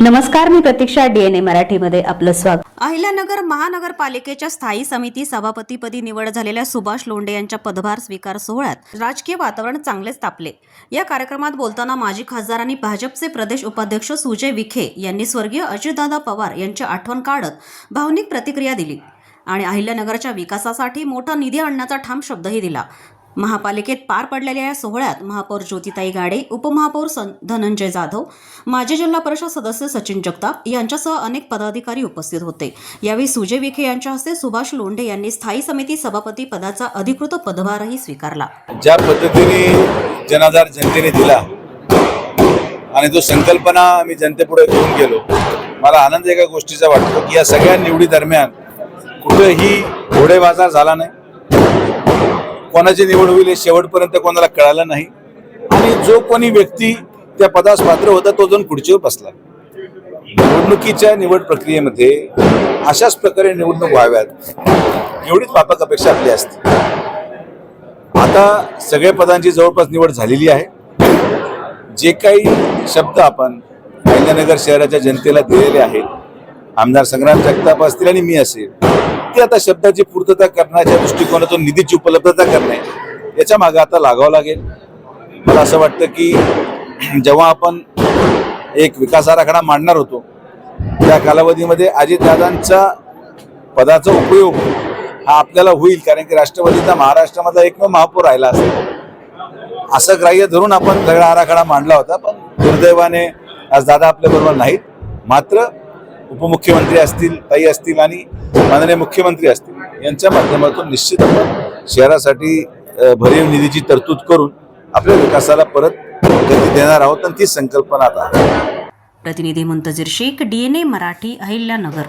नमस्कार, मी प्रतीक्षा. DNA मराठीमध्ये आपलं स्वागत. अहिल्यानगर महानगरपालिकेच्या स्थायी समिती सभापतीपदी निवड झालेल्या सुभाष लोंढे यांच्या पदभार स्वीकार सोहळ्यात राजकीय वातावरण चांगलेच तापले. या कार्यक्रमात बोलताना माजी खासदार आणि भाजपचे प्रदेश उपाध्यक्ष सुजय विखे यांनी स्वर्गीय अजितदादा पवार यांची आठवण काढत भावनिक प्रतिक्रिया दिली आणि अहिल्यानगरच्या विकासासाठी मोठा निधी आणण्याचा ठाम शब्दही दिला. महापालिकेत पार पडलेल्या या सोहळ्यात महापौर ज्योतिताई गाडे, उपमहापौर धनंजय जाधव, माजी जिल्हा परिषद सदस्य सचिन जगताप यांच्यासह अनेक पदाधिकारी उपस्थित होते. यावेळी सुजय विखे यांच्या हस्ते सुभाष लोंढे यांनी स्थायी समिती सभापती पदाचा अधिकृत पदभारही स्वीकारला. ज्या पद्धतीने जनाधार जनतेने दिला आणि तो संकल्पना आम्ही जनतेपुढे घेऊन गेलो, मला आनंद एका गोष्टीचा वाटतो की या सगळ्या निवडी दरम्यान कुठेही घोडेबाजार झाला नाही. कोणाची निवड होईल हे शेवटपर्यंत कोणाला कळालं नाही आणि जो कोणी व्यक्ती त्या पदास पात्र होता तो जाऊन खुर्चीवर बसला. निवडणुकीच्या निवड प्रक्रियेमध्ये अशाच प्रकारे निवडणूक व्हाव्यात एवढीच व्यापक अपेक्षा आपली असते. आता सगळ्या पदांची जवळपास निवड झालेली आहे. जे काही शब्द आपण अहिल्यानगर शहराच्या जनतेला दिलेले आहेत, आमदार संग्राम जगताप असतील आणि मी असेल, ते आता शब्दाची पूर्तता करण्याच्या दृष्टिकोनातून निधीची उपलब्धता करणे याच्या मागे आता लागावं लागेल. मला असं वाटतं की जेव्हा आपण एक विकास आराखडा मांडणार होतो त्या कालावधीमध्ये अजितदादांचा पदाचा उपयोग हा आपल्याला होईल, कारण की राष्ट्रवादीचा महाराष्ट्रामधला एकमेव महापौर राहिला असेल असं ग्राह्य धरून आपण सगळा आराखडा मांडला होता. पण दुर्दैवाने आज दादा आपल्याबरोबर नाहीत. मात्र उपमुख्यमंत्री असतील, ताई असतील आणि माननीय मुख्यमंत्री असतील यांच्या माध्यमातून निश्चित आपण शहरासाठी भरीव निधीची तरतूद करून आपल्या विकासाला परत गती देणार आहोत आणि ती संकल्पना आता. प्रतिनिधी मुंतजीर शेख, DNA मराठी, अहिल्यानगर.